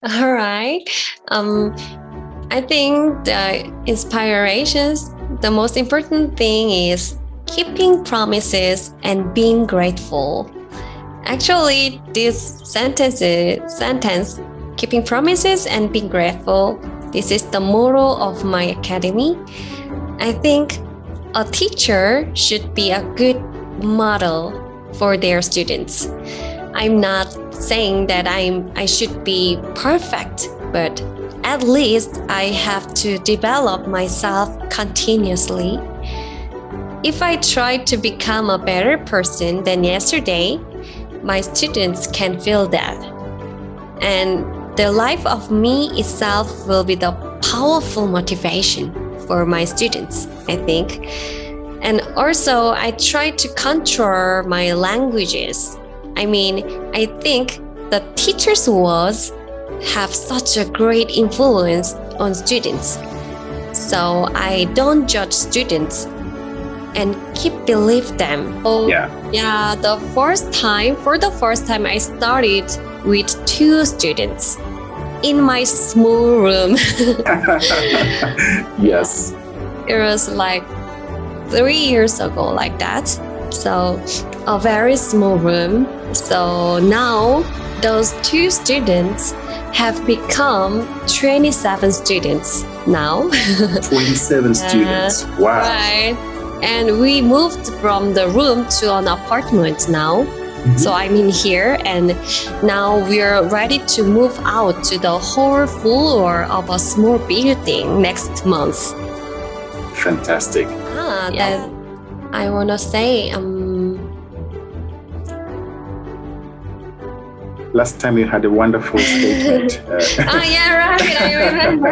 All right. Um, I think the inspirations, the most important thing is keeping promises and being grateful. Actually, sentence, keeping promises and being grateful, this is the motto of my academy. I think a teacher should be a good model for their students. I'm not saying that I should be perfect, but at least I have to develop myself continuously. If I try to become a better person than yesterday, my students can feel that. And the life of me itself will be the powerful motivation for my students, I think. And also, I try to control my languages. I mean, I think the teacher's words have such a great influence on students. So I don't judge students and keep believe them. So, yeah, for the first time, I started with 2 students in my small room. Yes. It was like 3 years ago, like that. So a very small room. So now those 2 students have become 27 students now. 27 students. Wow. Right. And we moved from the room to an apartment now. So I'm in here, and now we're ready to move out to the whole floor of a small building next month. Fantastic. That I want to say, last time you had a wonderful statement. yeah, right, I remember.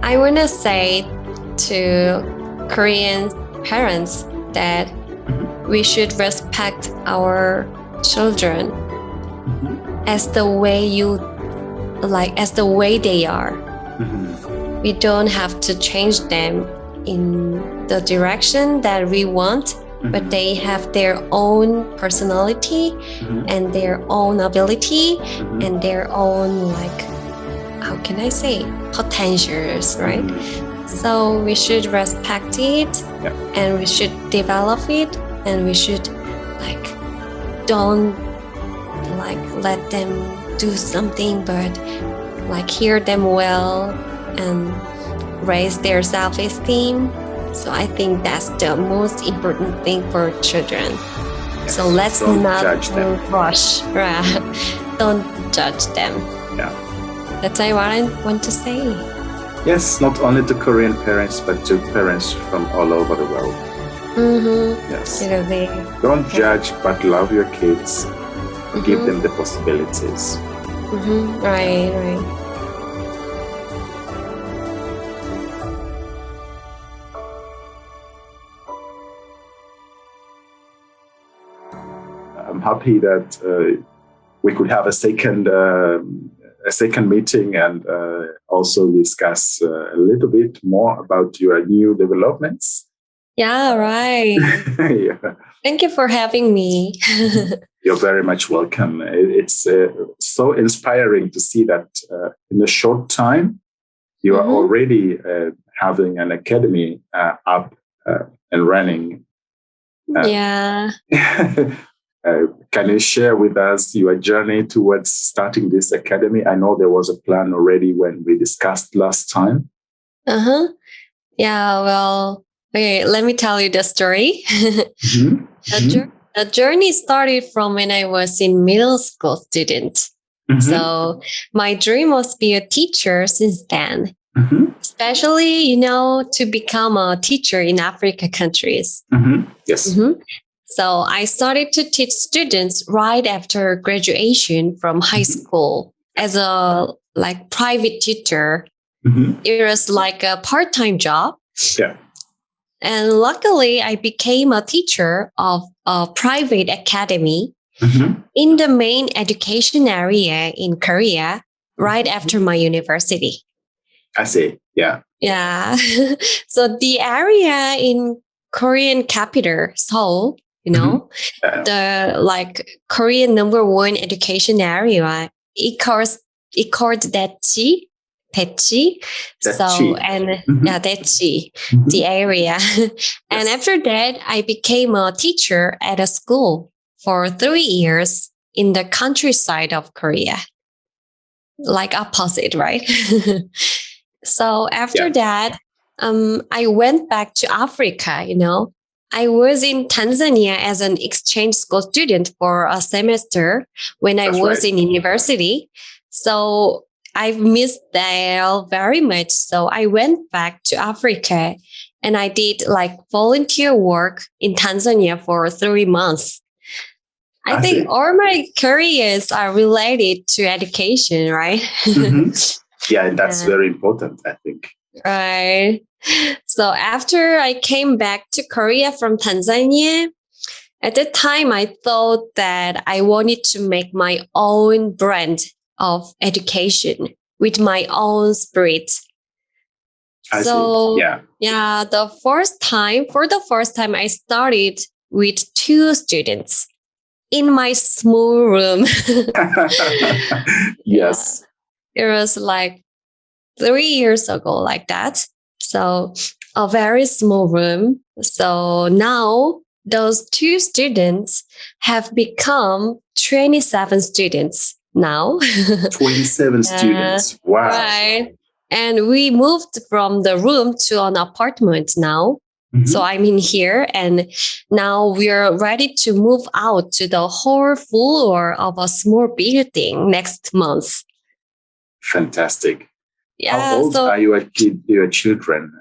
I want to say to Korean parents that we should respect our children as the way they are. We don't have to change them in the direction that we want, but they have their own personality and their own ability and their own, how can I say, potentials, right? So we should respect it, and we should develop it, and we should don't let them do something, but hear them well and raise their self-esteem. So I think that's the most important thing for children. Yes. So let's don't not judge them. rush. Right? Don't judge them. Yeah. That's what I want to say. Yes, not only to Korean parents, but to parents from all over the world. Yes. Don't judge, but love your kids. Give them the possibilities. Right. I'm happy that we could have a second meeting and also discuss a little bit more about your new developments. Yeah, right. Yeah. Thank you for having me. You're very much welcome. It's so inspiring to see that in a short time, you are already having an academy up and running. Yeah. Can you share with us your journey towards starting this academy? I know there was a plan already when we discussed last time. Yeah, well, okay, let me tell you the story. The journey started from when I was in middle school student. So my dream was to be a teacher since then. Especially, to become a teacher in Africa countries. Yes. So I started to teach students right after graduation from high school as a private teacher. It was like a part-time job. Yeah. And luckily, I became a teacher of a private academy in the main education area in Korea right after my university. I see. Yeah. Yeah. So the area in Korean capital, Seoul, you know, the like Korean number one education area. It called Daechi. Daechi. So, and yeah, Daechi, the area. And after that, I became a teacher at a school for 3 years in the countryside of Korea. Like opposite, right? So after that, I went back to Africa, you know. I was in Tanzania as an exchange school student for a semester when I was in university. So I've missed that very much. So I went back to Africa and I did like volunteer work in Tanzania for 3 months. I think all my careers are related to education, right? Yeah, and that's very important, I think. Right. So after I came back to Korea from Tanzania, at that time I thought that I wanted to make my own brand of education with my own spirit. Yeah, for the first time I started with 2 students in my small room. Yes. It was like 3 years ago, like that. So a very small room. So now those 2 students have become 27 students now. 27 students. Wow. Right. And we moved from the room to an apartment now. So I'm in here and now we're ready to move out to the whole floor of a small building next month. Fantastic. Yeah, how old are your children?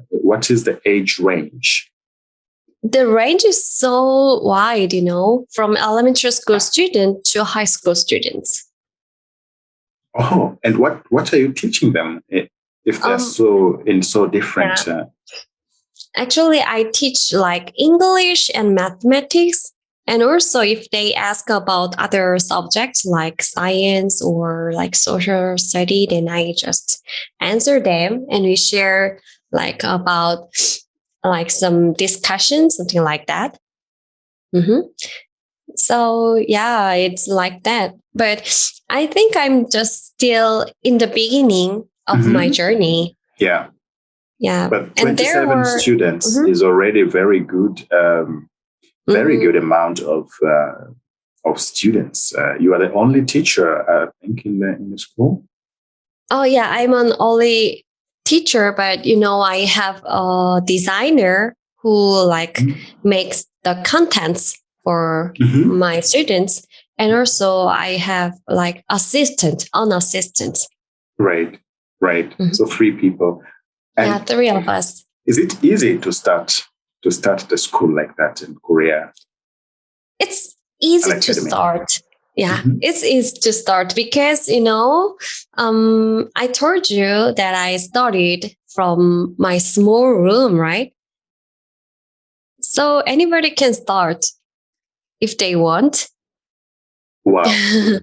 What is the age range? The range is so wide, you know, from elementary school student to high school students. Oh, and what are you teaching them if they're so different? Actually, I teach like English and mathematics. And also if they ask about other subjects like science or like social study, then I just answer them and we share like about like some discussion, something like that. So yeah, it's like that. But I think I'm just still in the beginning of my journey. Yeah. Yeah. But 27 students is already very good. Very good amount of students. You are the only teacher, I think, in the school. Oh yeah, I'm an only teacher, but you know, I have a designer who like makes the contents for my students, and also I have like an assistant. Right. So 3 people. And 3 of us. Is it easy to start the school like that in Korea? It's easy to start. Yeah, it's easy to start because, you know, I told you that I started from my small room, right? So anybody can start if they want. Wow.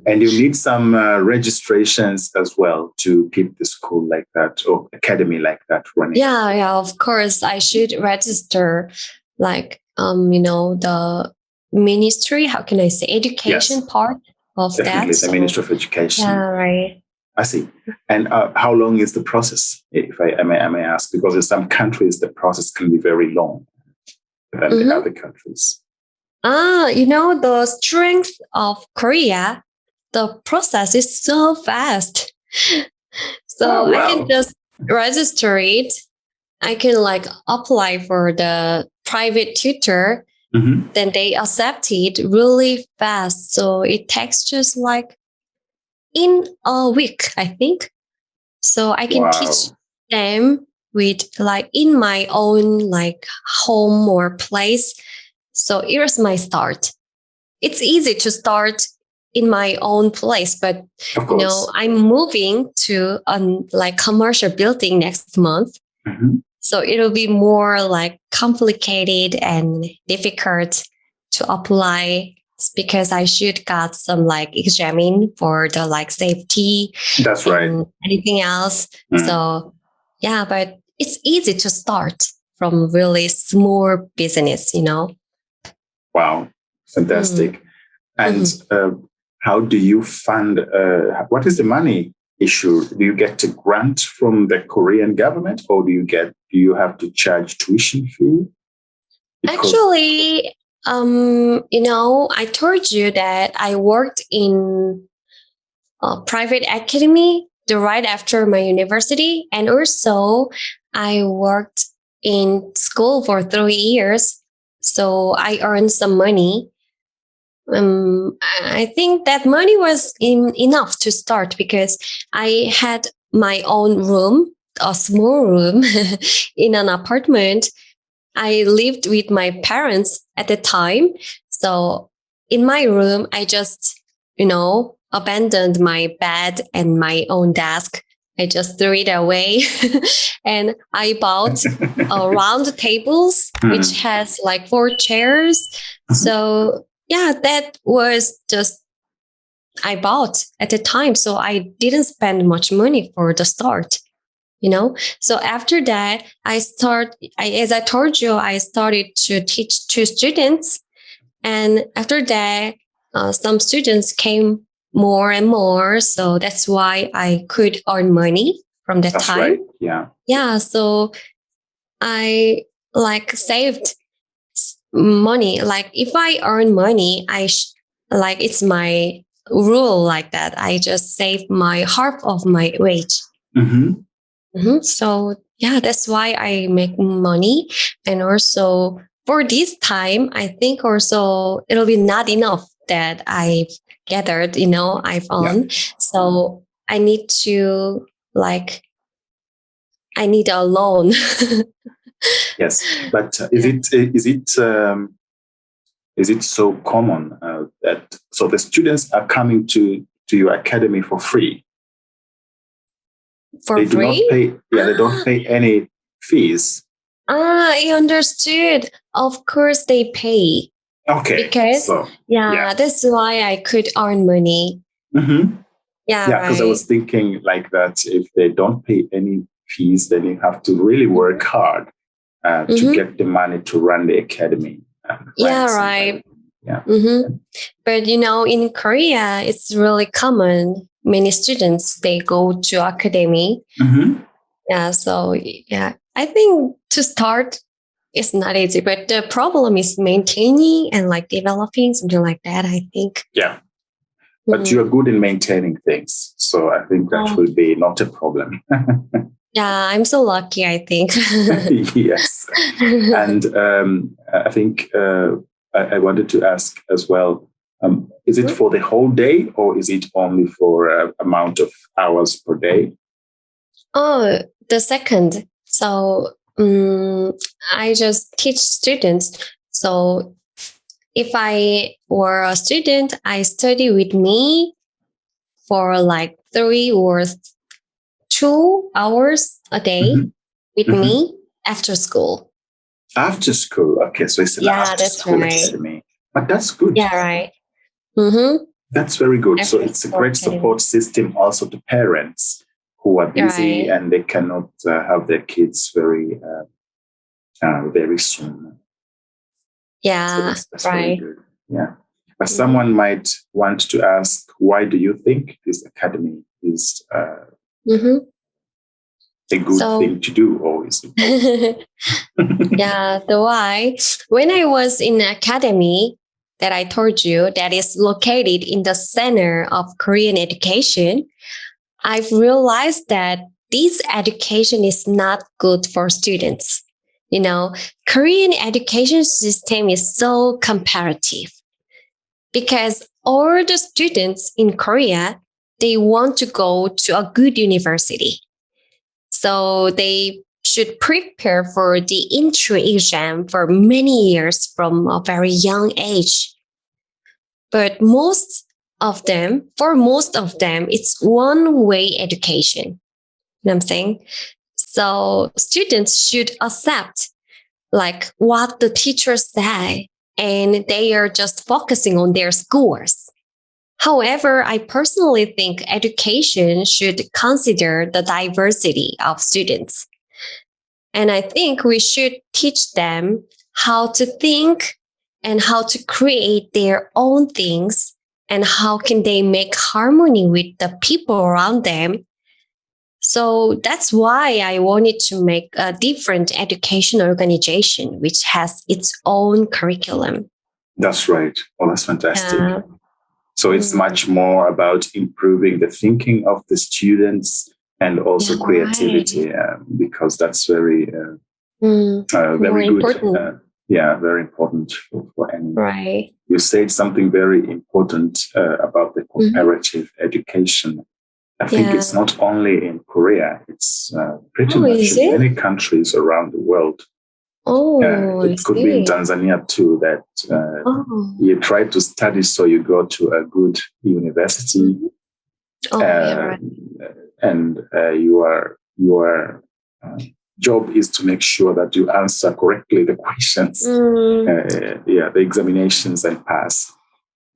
And you need some registrations as well to keep the school like that or academy like that running. Yeah, of course. I should register like, you know, the ministry, how can I say, education part of definitely, that. The Ministry of Education. Yeah, right. I see. And how long is the process, if I may ask? Because in some countries, the process can be very long than the other countries. You know, the strength of Korea, the process is so fast. So I can just register it. I can like apply for the private tutor. Then they accept it really fast. So it takes just like in a week, I think. So I can teach them with like in my own like home or place. So here's my start. It's easy to start in my own place, but you know, I'm moving to a like commercial building next month. So it'll be more like complicated and difficult to apply because I should got some like examine for the like safety. That's right. Anything else. So yeah, but it's easy to start from really small business, you know. Wow, fantastic. And how do you fund? What is the money issue? Do you get a grant from the Korean government, or do you have to charge tuition fee? Actually, I told you that I worked in a private academy right after my university, and also I worked in school for 3 years, so I earned some money. I think that money was enough to start because I had my own room, a small room in an apartment. I lived with my parents at the time. So in my room, I just, abandoned my bed and my own desk. I just threw it away. And I bought round tables, which has like 4 chairs. So yeah, that was just I bought at the time. So I didn't spend much money for the start. So after that as I told you, I started to teach to students, and after that some students came more and more, so that's why I could earn money from that That's time. Right. Yeah, so I saved money. Like if I earn money, it's my rule like that. I just save my half of my wage. So yeah, that's why I make money. And also for this time, I think also it'll be not enough that I've gathered, I've earned. So I need to I need a loan. Yes, but is it so common that so the students are coming to your academy for free? For they free? Do not pay. Yeah, they don't pay any fees. I understood. Of course, they pay. Okay. Because that's why I could earn money. Yeah, because I was thinking like that. If they don't pay any fees, then you have to really work hard to get the money to run the academy. Right. Yeah. But in Korea, it's really common. Many students, they go to academy. Yeah. So yeah, I think to start, it's not easy, but the problem is maintaining and developing something like that, I think. Yeah. But you're good in maintaining things. So I think that will be not a problem. Yeah, I'm so lucky, I think. Yes. And I think I wanted to ask as well, is it for the whole day or is it only for amount of hours per day? Oh, the second. So I just teach students. So if I were a student, I study with me for 3 or 2 hours a day with me after school. After school, okay. So it's an after school academy. But that's good. Yeah, right. That's very good. So it's a great support system also to parents who are busy and they cannot have their kids very soon. Yeah, so that's very good. Yeah. But someone might want to ask, why do you think this academy is a good thing to do, or is it? Yeah, the why. When I was in academy that I told you that is located in the center of Korean education, I've realized that this education is not good for students. Korean education system is so comparative because all the students in Korea, they want to go to a good university. So they should prepare for the entry exam for many years from a very young age. But for most of them, it's one-way education. You know what I'm saying? So students should accept what the teachers say, and they are just focusing on their scores. However, I personally think education should consider the diversity of students. And I think we should teach them how to think and how to create their own things, and how can they make harmony with the people around them. So that's why I wanted to make a different education organization which has its own curriculum. That's right. Oh, that's fantastic. Yeah. So it's much more about improving the thinking of the students and also creativity, because that's very, very good. Important. Very important for any. Right. You said something very important about the comparative education. I think it's not only in Korea, it's pretty much in many countries around the world. It could be in Tanzania too, that you try to study, so you go to a good university, and your job is to make sure that you answer correctly the questions, the examinations, and pass.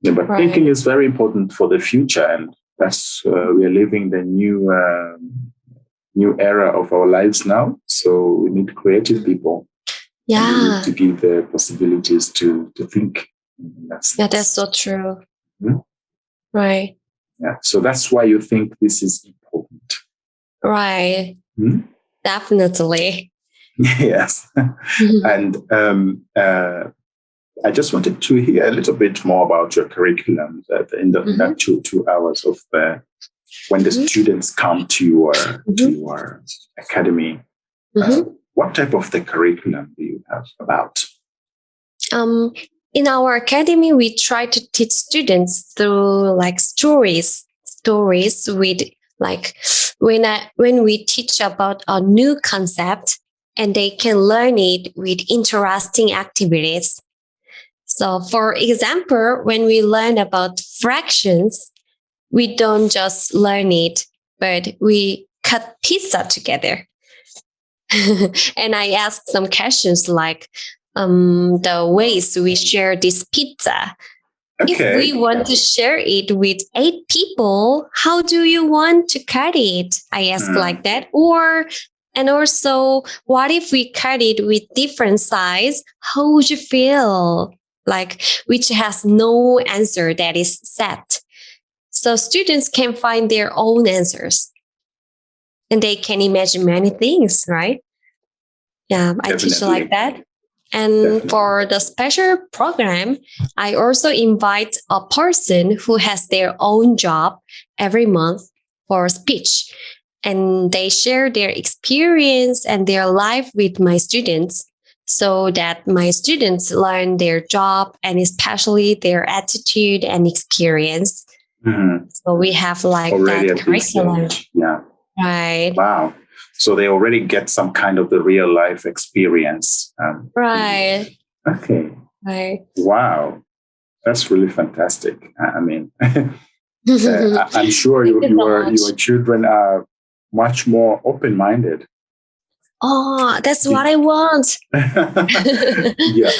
Yeah, but thinking is very important for the future, and that's we are living the new era of our lives now. So we need creative people. Yeah, we need to give the possibilities to think. That's so true. Right. Yeah. So that's why you think this is important. Right. Definitely. Yes. And I just wanted to hear a little bit more about your curriculum in that 2 hours of when the students come to your academy. What type of the curriculum do you have about? In our academy, we try to teach students through like stories with like when we teach about a new concept, and they can learn it with interesting activities. So for example, when we learn about fractions, we don't just learn it, but we cut pizza together. And I asked some questions like the ways we share this pizza. If we want to share it with 8 people, how do you want to cut it? I asked like that. And also, what if we cut it with different size? How would you feel? Like, which has no answer that is set. So students can find their own answers. And they can imagine many things, right? Yeah, I teach like that. And for the special program, I also invite a person who has their own job every month for speech. And they share their experience and their life with my students, so that my students learn their job and especially their attitude and experience. So we have like already that curriculum. Yeah. Right. Wow. So they already get some kind of the real life experience. Right. Okay. Right. Wow. That's really fantastic. I mean, I'm sure your children are much more open-minded. Oh, that's what I want. Yeah.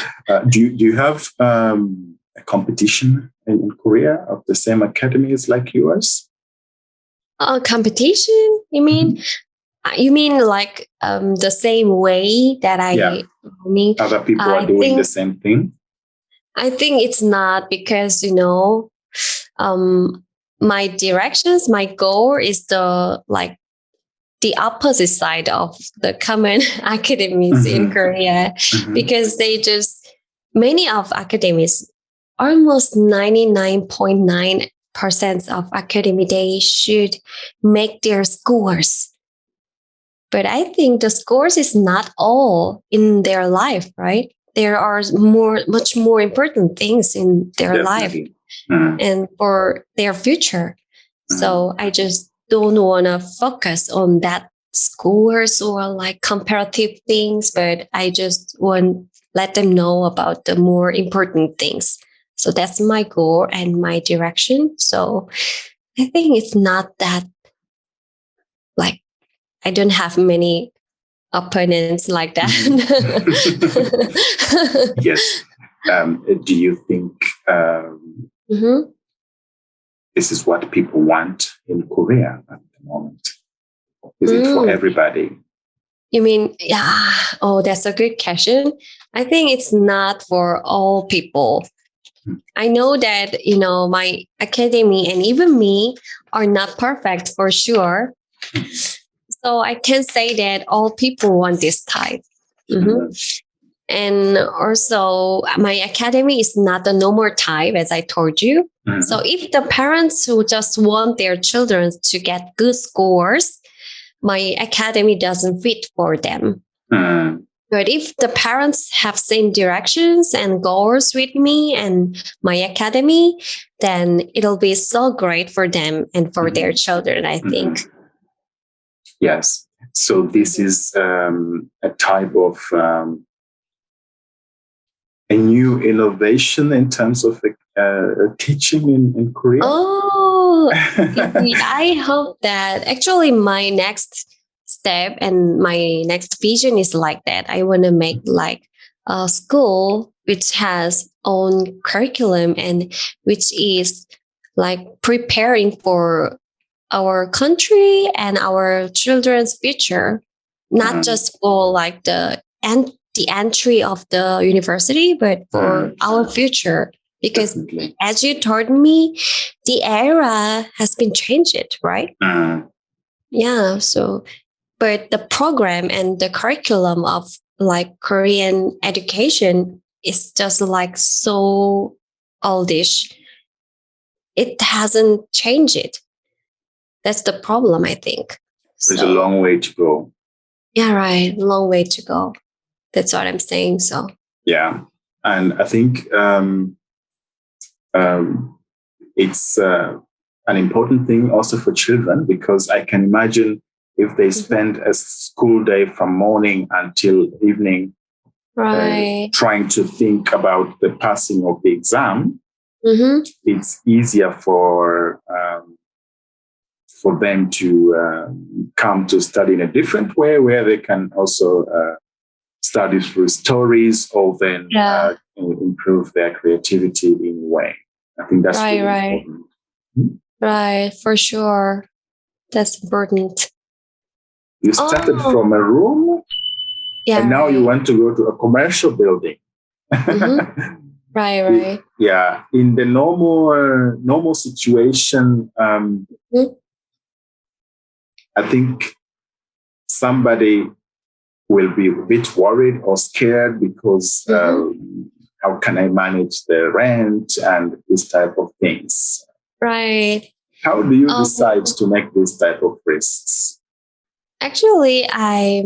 Do you have a competition in Korea of the same academies like yours? Competition? You mean? You mean like the same way that I mean? Other people are doing the same thing? I think it's not, because, my directions, my goal is the opposite side of the common academies in Korea, because many of academies, almost 99.9% of academy, they should make their scores. But I think the scores is not all in their life, right? There are much more important things in their life and for their future. So I just don't want to focus on that scores or like comparative things, but I just want to let them know about the more important things. So that's my goal and my direction. So I think it's not that like I don't have many opponents like that. Yes. Do you think this is what people want in Korea at the moment? Is it for everybody? You mean, yeah. Oh, that's a good question. I think it's not for all people. I know that, my academy and even me are not perfect for sure. So I can say that all people want this type. Mhm. And also, my academy is not a normal type, as I told you. So if the parents who just want their children to get good scores, my academy doesn't fit for them. But if the parents have same directions and goals with me and my academy, then it'll be so great for them and for their children, I think. Yes. So this is a type of a new innovation in terms of teaching in Korea. Oh, I hope that actually my next step and my next vision is like that. I want to make like a school which has own curriculum and which is like preparing for our country and our children's future, not just for like the entry of the university, but for our future. Because Definitely. as you told me, the era has been changed, right? Yeah. So, but the program and the curriculum of like Korean education is just like so oldish. It hasn't changed. That's the problem, I think. There's a long way to go. Yeah, right. Long way to go. That's what I'm saying. So, yeah. And I think it's an important thing also for children, because I can imagine if they spend a school day from morning until evening right. trying to think about the passing of the exam, it's easier for them to come to study in a different way, where they can also study through stories or then improve their creativity in a way. I think that's really important. Right, for sure. That's important. You started from a room, and now you want to go to a commercial building. Right. Yeah, in the normal situation, I think somebody will be a bit worried or scared because how can I manage the rent and this type of things? Right. How do you decide to make this type of risks? Actually, I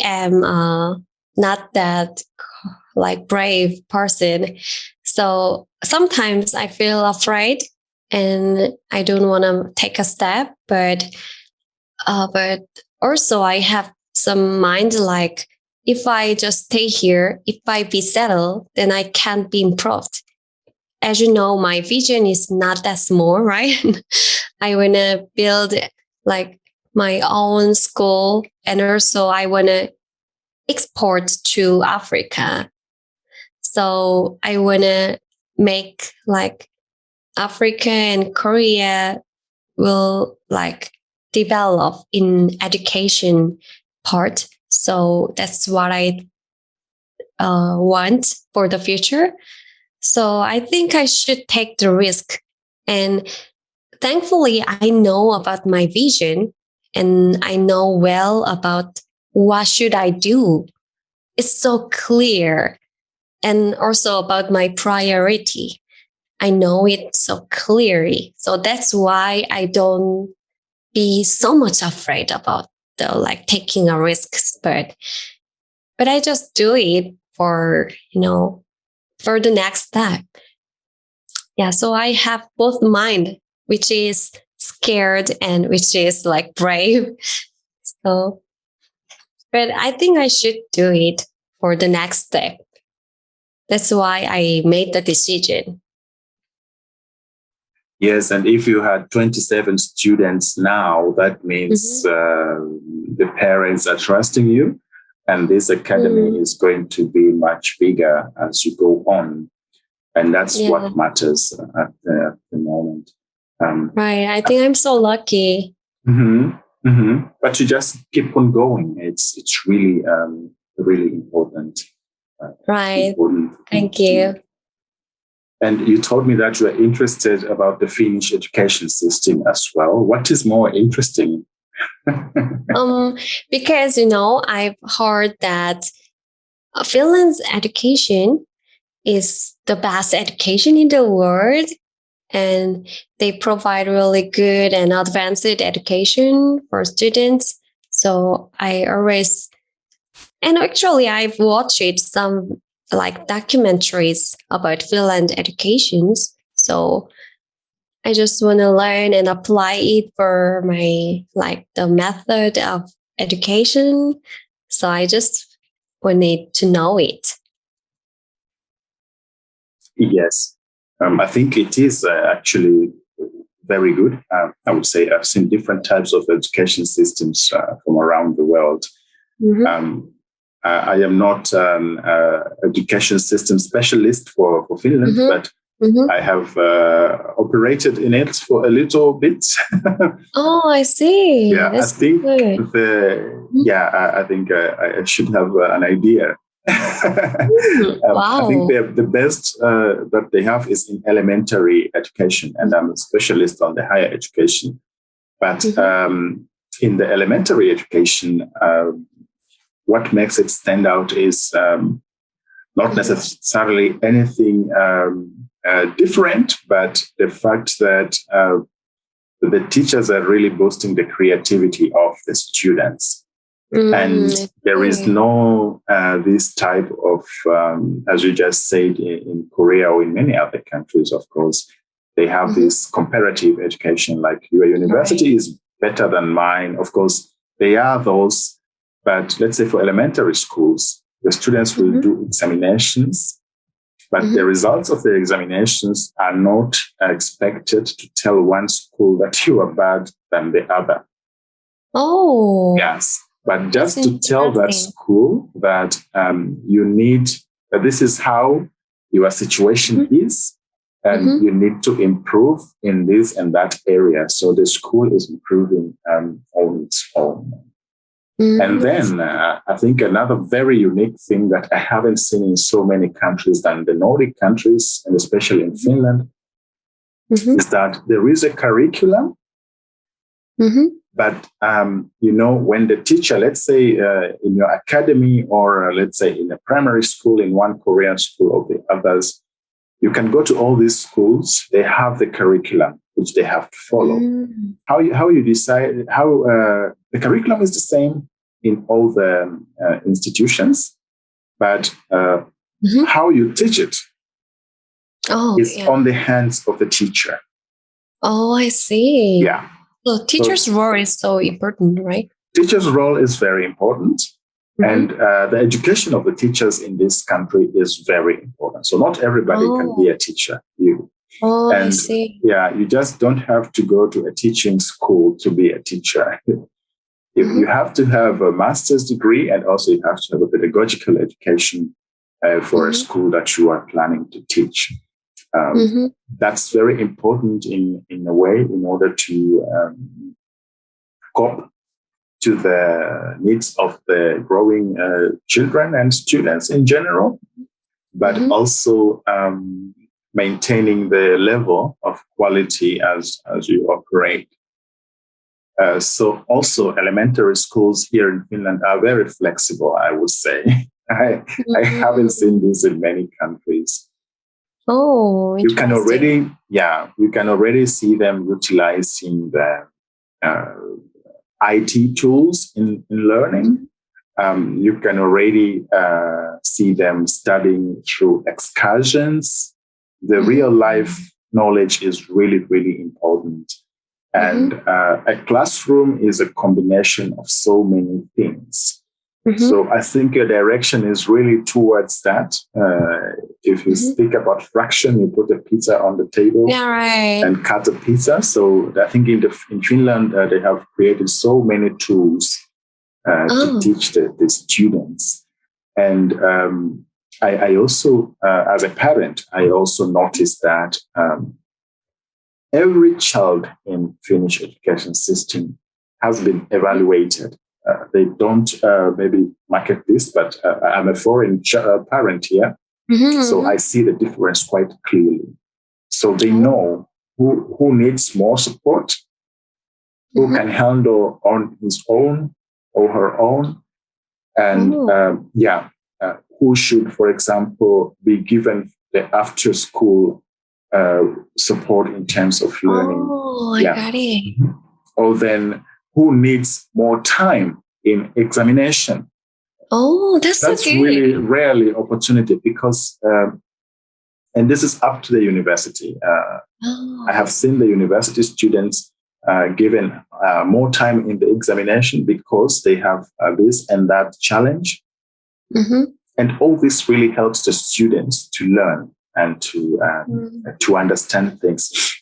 am not that like brave person. So sometimes I feel afraid and I don't want to take a step, but also I have some mind like, if I just stay here, if I be settled, then I can't be improved. As you know, my vision is not that small, right? I want to build like my own school, and also I want to export to Africa. So I want to make like Africa and Korea will like develop in education part. So that's what I want for the future. So I think I should take the risk. And thankfully, I know about my vision and I know well about what should I do. It's so clear. And also about my priority. I know it so clearly. So that's why I don't be so much afraid about the like taking a risk, but I just do it for for the next step. Yeah, so I have both mind, which is scared and which is like brave. So, but I think I should do it for the next step. That's why I made the decision. Yes, and if you had 27 students now, that means the parents are trusting you, and this academy is going to be much bigger as you go on. And that's what matters at the moment. Right. I think I'm so lucky. But you just keep on going. It's really really important. Right. Important Thank you. And you told me that you are interested about the Finnish education system as well. What is more interesting? Because, I've heard that Finland's education is the best education in the world, and they provide really good and advanced education for students. So I've watched some like documentaries about Finland educations. So I just want to learn and apply it for the method of education. So I just wanted to know it. Yes, I think it is actually very good. I would say I've seen different types of education systems from around the world. Mm-hmm. I am not an education system specialist for Finland, mm-hmm. but I have operated in it for a little bit. Oh, I see. Yeah, that's I think good. I think I should have an idea. Wow. I think the best that they have is in elementary education, and I'm a specialist on the higher education. But in the elementary education, what makes it stand out is not necessarily anything different, but the fact that the teachers are really boosting the creativity of the students. And there is no this type of, as you just said, in Korea or in many other countries, of course, they have this comparative education, like your university is better than mine. Of course, they are those, but let's say for elementary schools, the students will do examinations, but the results of the examinations are not expected to tell one school that you are bad than the other. Oh. Yes. But just to tell that school that you need, this is how your situation is, and you need to improve in this and that area. So the school is improving on its own. And then I think another very unique thing that I haven't seen in so many countries than the Nordic countries, and especially in Finland, is that there is a curriculum. But, when the teacher, let's say in your academy or let's say in a primary school, in one Korean school or the others, you can go to all these schools. They have the curriculum, which they have to follow. How you decide, how the curriculum is the same in all the institutions, but how you teach it is on the hands of the teacher. Oh, I see. Yeah. So teacher's role is so important, right? Teacher's role is very important. And the education of the teachers in this country is very important. So not everybody can be a teacher. I see. Yeah, you just don't have to go to a teaching school to be a teacher. You have to have a master's degree, and also you have to have a pedagogical education for a school that you are planning to teach. That's very important in a way in order to cope to the needs of the growing children and students in general, but also maintaining the level of quality as you operate. So also elementary schools here in Finland are very flexible, I would say. I haven't seen this in many countries. Oh, you can already see them utilizing the IT tools in learning. You can already see them studying through excursions. The real life knowledge is really, really important. And a classroom is a combination of so many things. So I think your direction is really towards that. If you speak about fraction, you put a pizza on the table and cut a pizza. So I think in Finland, they have created so many tools to teach the students. And I also, as a parent, I also noticed that every child in Finnish education system has been evaluated they don't maybe market this, but I'm a foreign parent here. So I see the difference quite clearly. So they know who needs more support, who can handle on his own or her own, and who should, for example, be given the after-school support in terms of learning. Oh, I got it. Or then who needs more time in examination. Oh, that's so good. Really rarely opportunity because, and this is up to the university. I have seen the university students given more time in the examination because they have this and that challenge. And all this really helps the students to learn and to understand things.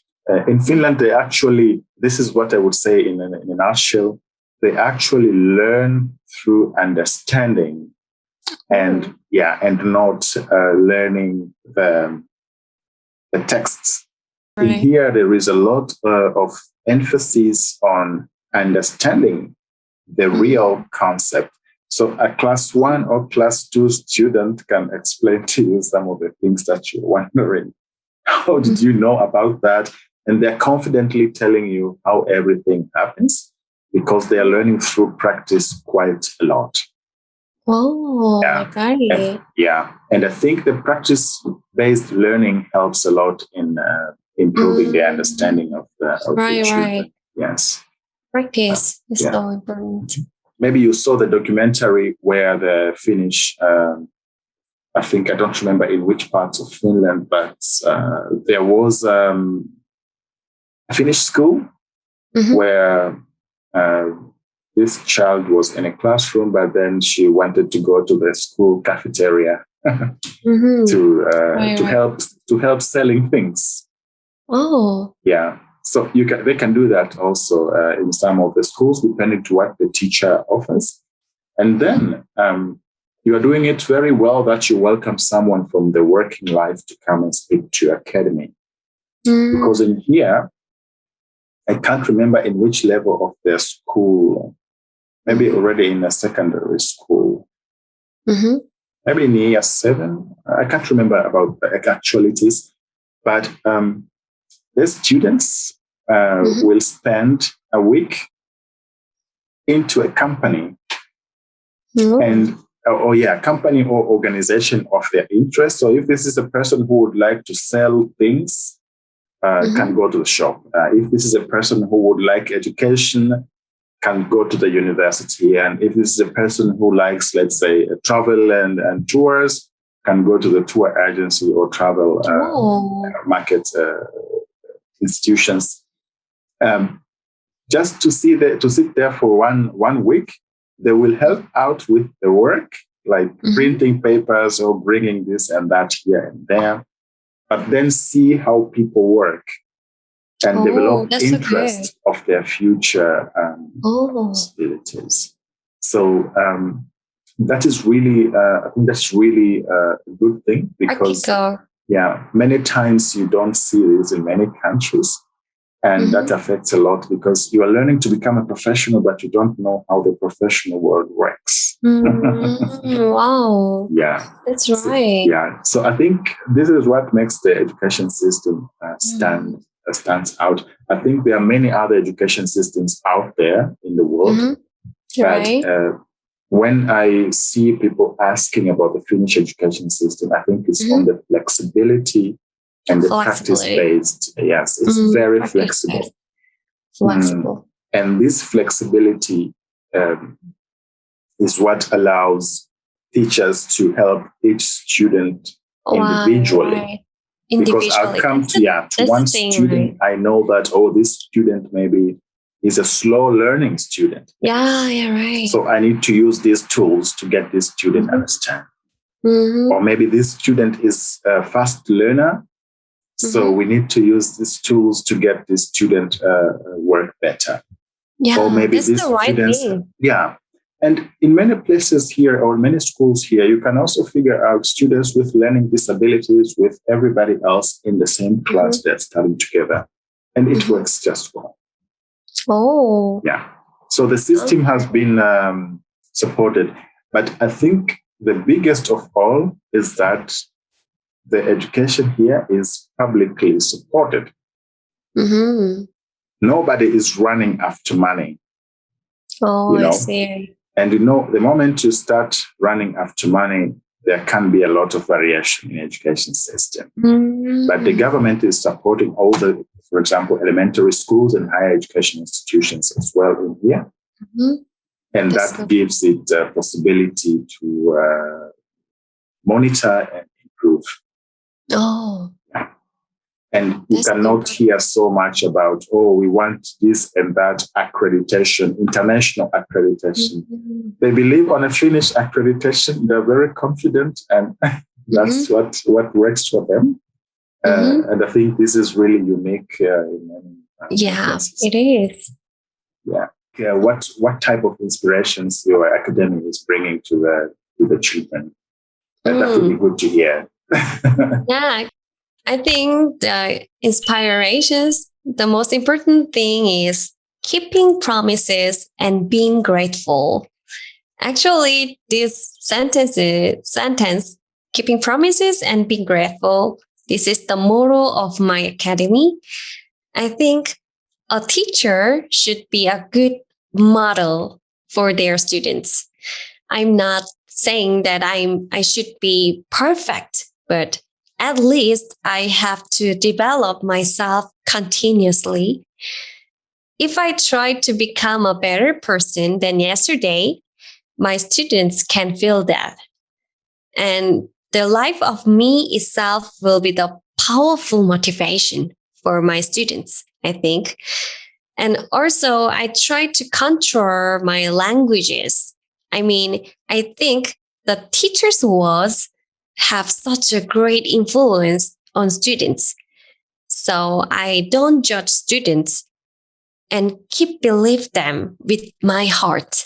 In Finland, they actually, this is what I would say in a nutshell, they actually learn through understanding and not learning the texts. Right. Here, there is a lot of emphasis on understanding the real concept. So a class 1 or class 2 student can explain to you some of the things that you're wondering. How did you know about that? And they're confidently telling you how everything happens because they are learning through practice quite a lot. Oh, I got it. And I think the practice-based learning helps a lot in improving the understanding of the children. Right. Yes. Practice is so important. Maybe you saw the documentary where the Finnish, I think I don't remember in which parts of Finland, but there was a Finnish school where this child was in a classroom, but then she wanted to go to the school cafeteria to help selling things. Oh, yeah. So they can do that also in some of the schools, depending to what the teacher offers. And then you are doing it very well that you welcome someone from the working life to come and speak to your academy. Because in here, I can't remember in which level of their school, maybe already in a secondary school, maybe in year 7. I can't remember about the actualities, but the students will spend a week into a company and company or organization of their interest. So if this is a person who would like to sell things, can go to the shop. If this is a person who would like education, can go to the university. And if this is a person who likes, let's say, travel and tours, can go to the tour agency or travel market institutions. Just to sit there for one week, they will help out with the work, like printing papers or bringing this and that here and there. But then see how people work and develop interest of their future possibilities. So that is really, I think that's really a good thing because, many times you don't see this in many countries. And that affects a lot because you are learning to become a professional, but you don't know how the professional world works. Wow. Yeah. That's right. So I think this is what makes the education system stands out. I think there are many other education systems out there in the world. But when I see people asking about the Finnish education system, I think it's on the flexibility and the practice-based. Yes, it's very flexible. And this flexibility is what allows teachers to help each student individually. Because I'll come to one student, I know that, this student maybe is a slow learning student. Right. So I need to use these tools to get this student understand. Or maybe this student is a fast learner. So we need to use these tools to get this student work better. Or maybe that's the right thing. And in many places here or many schools here, you can also figure out students with learning disabilities with everybody else in the same class that's studying together. And it works just well. Oh. Yeah. So the system has been supported. But I think the biggest of all is that the education here is publicly supported. Mm-hmm. Nobody is running after money. Oh, I see. And the moment you start running after money, there can be a lot of variation in the education system. Mm-hmm. But the government is supporting all the, for example, elementary schools and higher education institutions as well in here. Mm-hmm. And that gives it a possibility to monitor and improve. Oh. And you cannot hear so much about, we want this and that accreditation, international accreditation. Mm-hmm. They believe on a Finnish accreditation. They're very confident, and that's what works for them. And I think this is really unique in many places. It is. Yeah. What type of inspirations your academy is bringing to the children? That would be good to hear. Yeah. I think the inspirations, the most important thing is keeping promises and being grateful. Actually, this sentence, keeping promises and being grateful, this is the motto of my academy. I think a teacher should be a good model for their students. I'm not saying that I should be perfect, but at least I have to develop myself continuously. If I try to become a better person than yesterday, my students can feel that. And the life of me itself will be the powerful motivation for my students, I think. And also, I try to control my languages. I mean, I think the teacher's words have such a great influence on students. So I don't judge students and keep believe them with my heart.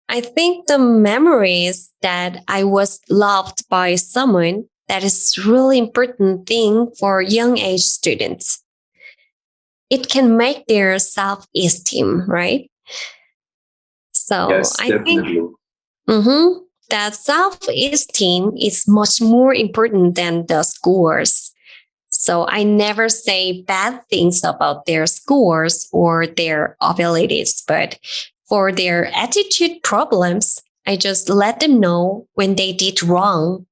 I think the memories that I was loved by someone, that is really important thing for young age students. It can make their self-esteem, right? So yes, I definitely. think that self-esteem is much more important than the scores. So I never say bad things about their scores or their abilities, but for their attitude problems, I just let them know when they did wrong.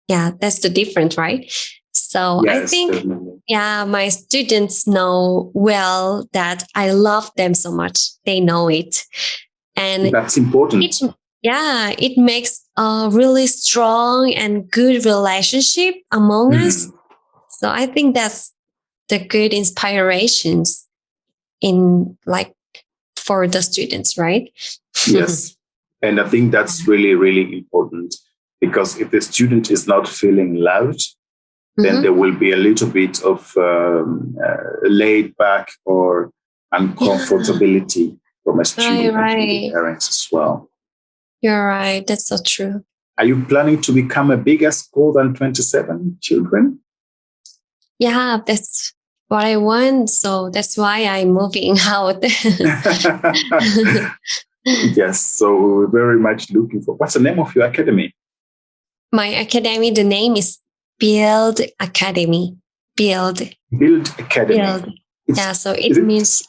Yeah, that's the difference, right? So yes, I think, definitely. my students know well that I love them so much. They know it. And that's important. It makes a really strong and good relationship among us. So I think that's the good inspirations in for the students, right? Yes. And I think that's really, really important, because if the student is not feeling loved, then there will be a little bit of laid back or uncomfortability from a student and parents as well. You're right. That's so true. Are you planning to become a bigger school than 27 children? Yeah, that's what I want. So that's why I'm moving out. Yes. So we're very much looking for. What's the name of your academy? My academy, the name is Build Academy. Build Academy. Build. So it means.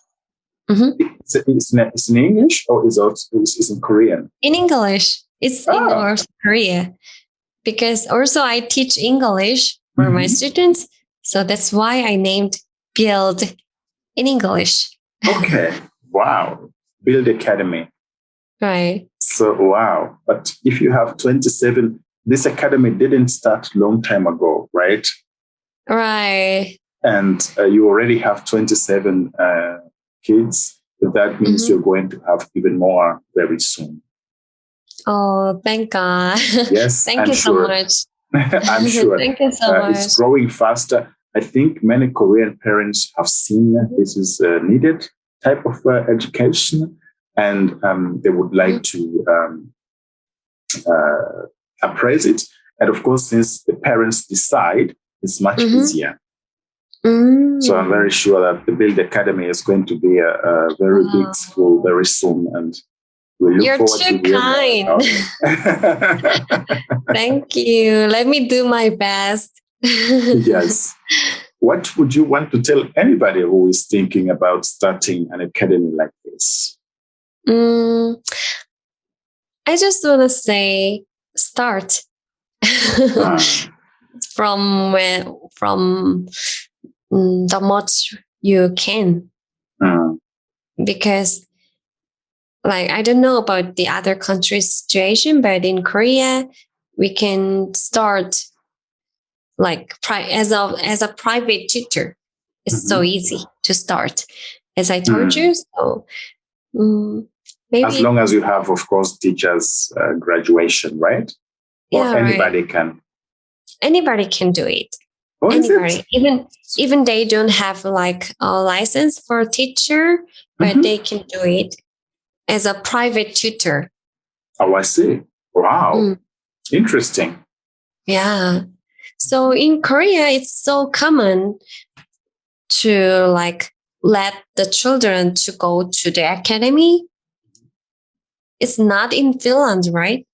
It's in English, or is it in Korean? In English. It's in North Korea. Because also I teach English for my students. So that's why I named Build in English. Okay. Wow. Build Academy. Right. So, wow. But if you have 27, this academy didn't start a long time ago, right? Right. And you already have 27 kids. That means you're going to have even more very soon. Oh, thank God. Yes. Thank you so much. I'm sure. Thank you so much. It's growing faster. I think many Korean parents have seen that this is a needed type of education, and they would like to appraise it. And of course, since the parents decide, it's much easier. So I'm very sure that the Build Academy is going to be a very big school very soon, and we look You're forward too to hearing kind. about it. Thank you. Let me do my best. Yes. What would you want to tell anybody who is thinking about starting an academy like this? I just want to say, start from the much you can, because like I don't know about the other countries' situation, but in Korea we can start like as a private tutor. It's so easy to start, as I told you. So maybe, as long as you have, of course, teachers' graduation, right? Or yeah, anybody right. can. Anybody can do it. Oh, anybody, even they don't have like a license for a teacher, but they can do it as a private tutor. Oh, I see. Wow. Interesting. Yeah. So in Korea, it's so common to like let the children to go to the academy. It's not in Finland, right?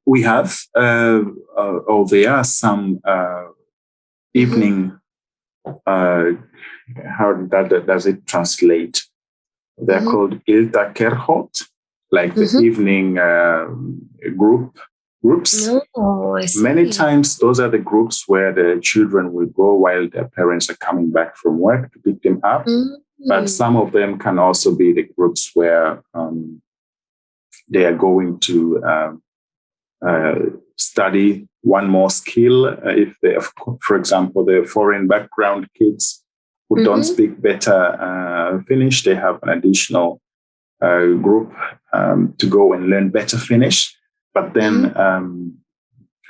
We have, there are some evening, how does it translate? They're called iltakerhot, like the evening groups. Oh, I see. Many times those are the groups where the children will go while their parents are coming back from work to pick them up. But some of them can also be the groups where they are going to study one more skill. If they, for example, the foreign background kids who don't speak better Finnish, they have an additional group to go and learn better Finnish. But then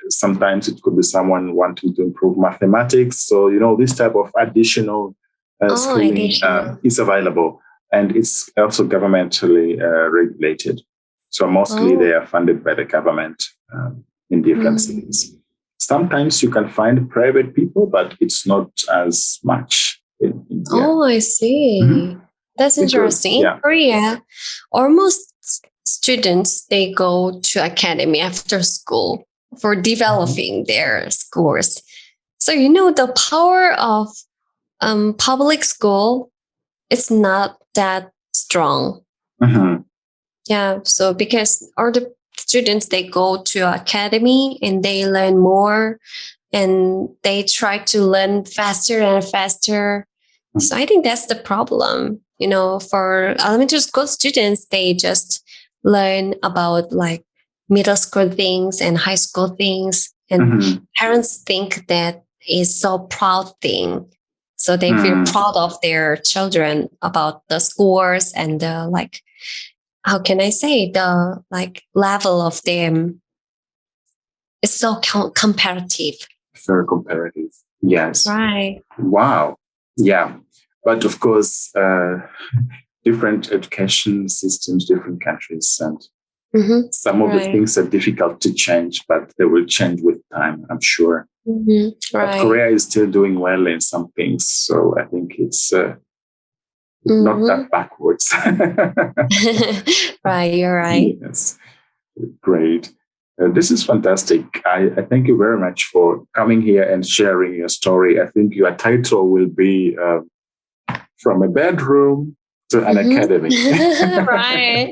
sometimes it could be someone wanting to improve mathematics. So, this type of additional schooling is available. And it's also governmentally regulated. So mostly they are funded by the government in different cities. Sometimes you can find private people, but it's not as much in India. Oh, I see. That's interesting. In Korea, almost students, they go to academy after school for developing their scores. So, the power of public school, it's not that strong. Yeah. So because all the students, they go to academy and they learn more and they try to learn faster and faster. So I think that's the problem. For elementary school students, they just learn about like middle school things and high school things. And parents think that is so proud thing. So they feel proud of their children about the scores and the like, how can I say, the like level of them is so comparative. Very comparative. Yes. Right. Wow. Yeah. But of course, different education systems, different countries, and some of the things are difficult to change, but they will change with time, I'm sure. But Korea is still doing well in some things. So I think it's not that backwards. Right, you're right. Yes, great. This is fantastic. I thank you very much for coming here and sharing your story. I think your title will be From a Bedroom to an Academy. Right.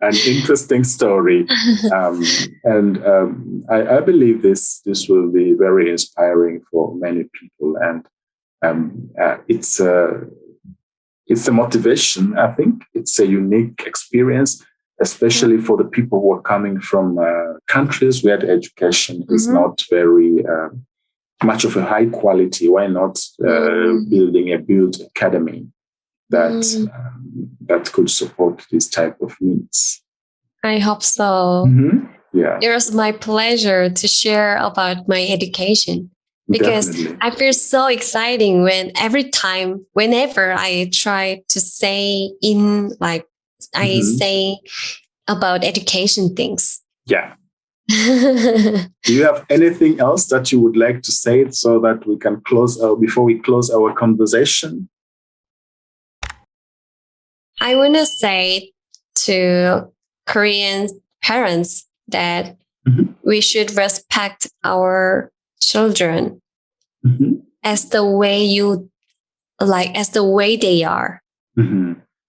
An interesting story. I believe this will be very inspiring for many people. And it's a motivation, I think. It's a unique experience, especially for the people who are coming from countries where the education is not very much of a high quality. Why not building a build academy that could support this type of needs? I hope so. Yeah. It was my pleasure to share about my education. Because definitely. I feel so exciting whenever I try to say say about education things. Yeah. Do you have anything else that you would like to say so that we can close before we close our conversation? I want to say to Korean parents that we should respect our children as the way as the way they are.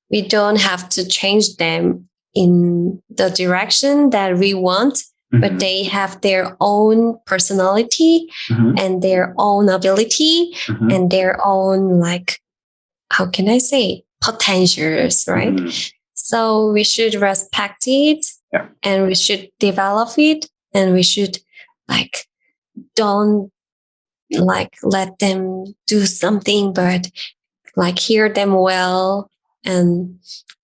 We don't have to change them in the direction that we want, but they have their own personality and their own ability and their own, how can I say, potentials, right? So we should respect it and we should develop it, and we should don't let them do something, but hear them well and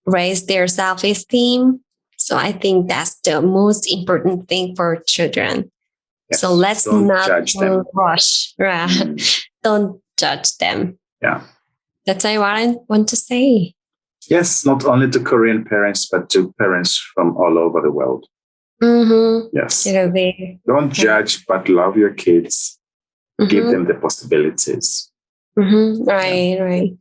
raise their self-esteem. So I think that's the most important thing for children. Yes, so let's don't not judge them. rush. Don't judge them. Yeah. That's what I want to say. Yes, not only to Korean parents, but to parents from all over the world. Yes. Don't judge, but love your kids. Give them the possibilities. Right.